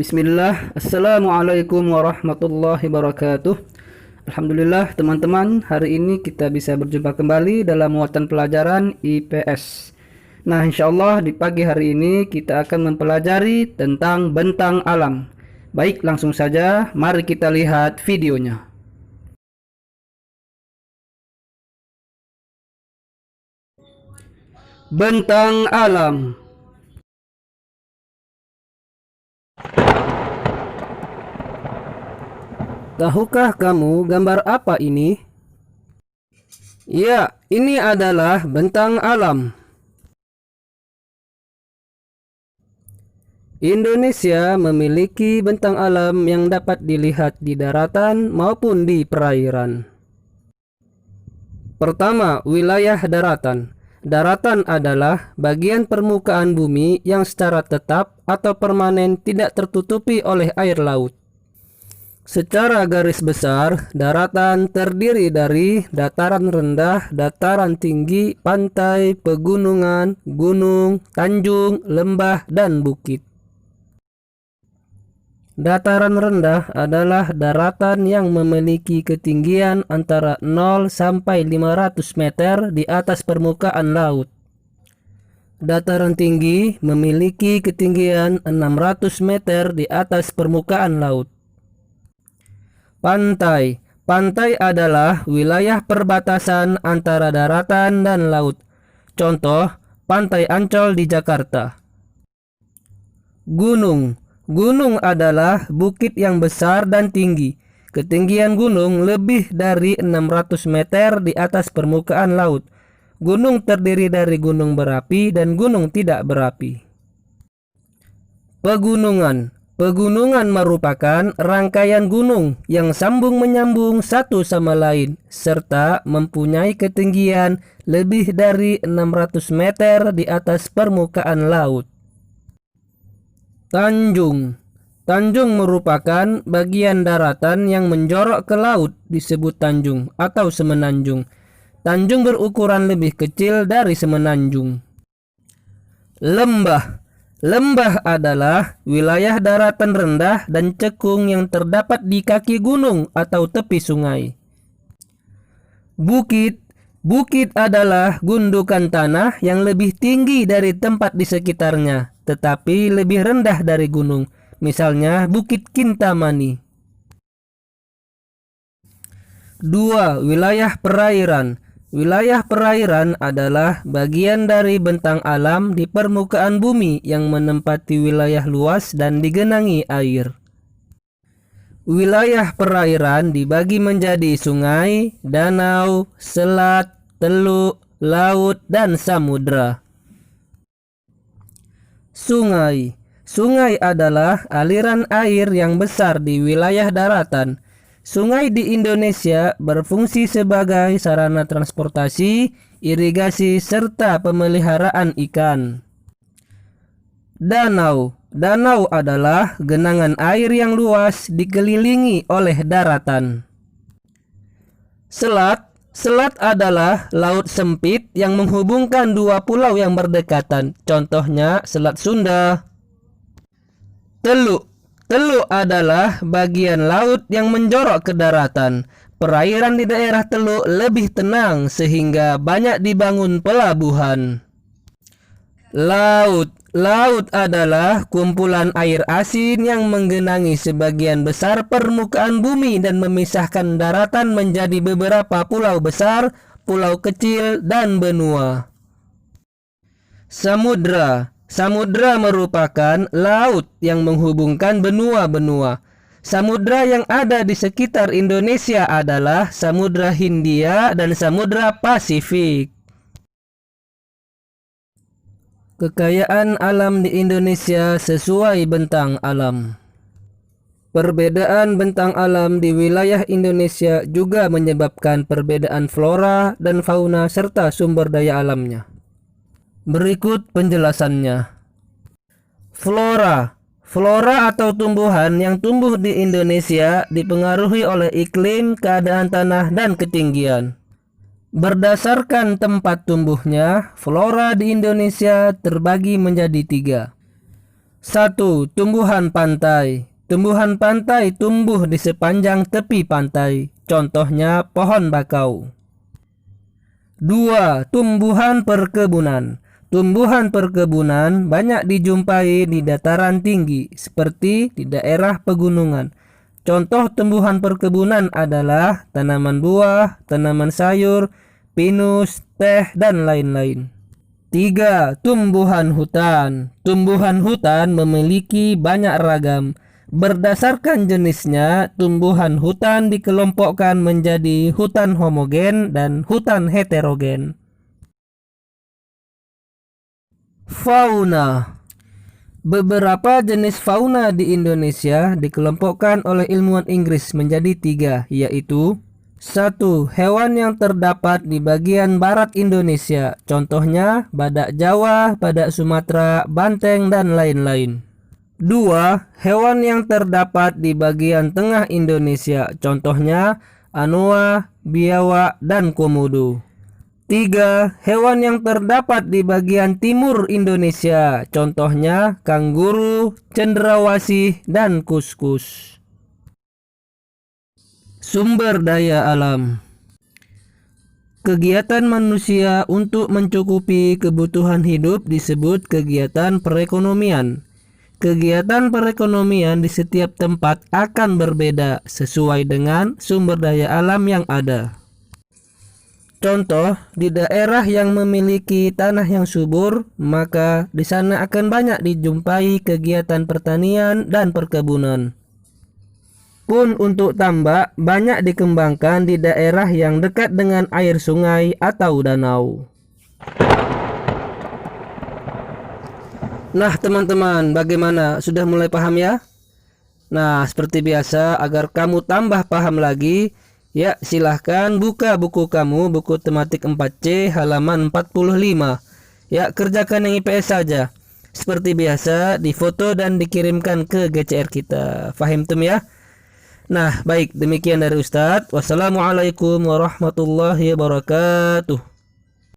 Bismillah, Assalamualaikum warahmatullahi wabarakatuh. Alhamdulillah teman-teman, hari ini kita bisa berjumpa kembali dalam muatan pelajaran IPS. Nah, insyaallah di pagi hari ini kita akan mempelajari tentang bentang alam. Baik, langsung saja mari kita lihat videonya. Bentang alam. Tahukah kamu gambar apa ini? Ya, ini adalah bentang alam. Indonesia memiliki bentang alam yang dapat dilihat di daratan maupun di perairan. Pertama, wilayah daratan. Daratan adalah bagian permukaan bumi yang secara tetap atau permanen tidak tertutupi oleh air laut. Secara garis besar, daratan terdiri dari dataran rendah, dataran tinggi, pantai, pegunungan, gunung, tanjung, lembah, dan bukit. Dataran rendah adalah daratan yang memiliki ketinggian antara 0 sampai 500 meter di atas permukaan laut. Dataran tinggi memiliki ketinggian 600 meter di atas permukaan laut. Pantai. Pantai adalah wilayah perbatasan antara daratan dan laut. Contoh, Pantai Ancol di Jakarta. Gunung. Gunung adalah bukit yang besar dan tinggi. Ketinggian gunung lebih dari 600 meter di atas permukaan laut. Gunung terdiri dari gunung berapi dan gunung tidak berapi. Pegunungan. Pegunungan merupakan rangkaian gunung yang sambung menyambung satu sama lain serta mempunyai ketinggian lebih dari 600 meter di atas permukaan laut. Tanjung. Tanjung merupakan bagian daratan yang menjorok ke laut disebut tanjung atau semenanjung. Tanjung berukuran lebih kecil dari semenanjung. Lembah. Lembah adalah wilayah daratan rendah dan cekung yang terdapat di kaki gunung atau tepi sungai. Bukit. Bukit adalah gundukan tanah yang lebih tinggi dari tempat di sekitarnya, tetapi lebih rendah dari gunung. Misalnya Bukit Kintamani. 2. Wilayah perairan. Wilayah perairan adalah bagian dari bentang alam di permukaan bumi yang menempati wilayah luas dan digenangi air. Wilayah perairan dibagi menjadi sungai, danau, selat, teluk, laut, dan samudra. Sungai. Sungai adalah aliran air yang besar di wilayah daratan. Sungai di Indonesia berfungsi sebagai sarana transportasi, irigasi, serta pemeliharaan ikan. Danau. Danau adalah genangan air yang luas dikelilingi oleh daratan. Selat. Selat adalah laut sempit yang menghubungkan dua pulau yang berdekatan. Contohnya Selat Sunda. Teluk. Teluk adalah bagian laut yang menjorok ke daratan. Perairan di daerah teluk lebih tenang sehingga banyak dibangun pelabuhan. Laut. Laut adalah kumpulan air asin yang menggenangi sebagian besar permukaan bumi dan memisahkan daratan menjadi beberapa pulau besar, pulau kecil, dan benua. Samudra. Samudra merupakan laut yang menghubungkan benua-benua. Samudra yang ada di sekitar Indonesia adalah Samudra Hindia dan Samudra Pasifik. Kekayaan alam di Indonesia sesuai bentang alam. Perbedaan bentang alam di wilayah Indonesia juga menyebabkan perbedaan flora dan fauna serta sumber daya alamnya. Berikut penjelasannya. Flora. Flora atau tumbuhan yang tumbuh di Indonesia dipengaruhi oleh iklim, keadaan tanah, dan ketinggian. Berdasarkan tempat tumbuhnya, flora di Indonesia terbagi menjadi 3. 1. Tumbuhan pantai. Tumbuhan pantai tumbuh di sepanjang tepi pantai. Contohnya pohon bakau. 2. Tumbuhan perkebunan. Tumbuhan perkebunan banyak dijumpai di dataran tinggi, seperti di daerah pegunungan. Contoh tumbuhan perkebunan adalah tanaman buah, tanaman sayur, pinus, teh, dan lain-lain. 3. Tumbuhan hutan. Tumbuhan hutan memiliki banyak ragam. Berdasarkan jenisnya, tumbuhan hutan dikelompokkan menjadi hutan homogen dan hutan heterogen. Fauna. Beberapa jenis fauna di Indonesia dikelompokkan oleh ilmuwan Inggris menjadi 3, yaitu 1. Hewan yang terdapat di bagian barat Indonesia, contohnya badak Jawa, badak Sumatera, banteng, dan lain-lain. 2. Hewan yang terdapat di bagian tengah Indonesia, contohnya anoa, biawak, dan komodo. 3. Hewan yang terdapat di bagian timur Indonesia, contohnya kanguru, cendrawasih, dan kuskus. Sumber daya alam. Kegiatan manusia untuk mencukupi kebutuhan hidup disebut kegiatan perekonomian. Kegiatan perekonomian di setiap tempat akan berbeda sesuai dengan sumber daya alam yang ada. Contoh, di daerah yang memiliki tanah yang subur, maka di sana akan banyak dijumpai kegiatan pertanian dan perkebunan. Pun untuk tambak banyak dikembangkan di daerah yang dekat dengan air sungai atau danau. Nah teman-teman, bagaimana? Sudah mulai paham ya? Nah, seperti biasa, agar kamu tambah paham lagi, ya, silahkan buka buku kamu, buku tematik 4C halaman 45. Ya, kerjakan yang IPS saja. Seperti biasa, difoto dan dikirimkan ke GCR kita. Fahim tum ya? Nah, baik, demikian dari Ustadz. Wassalamualaikum warahmatullahi wabarakatuh.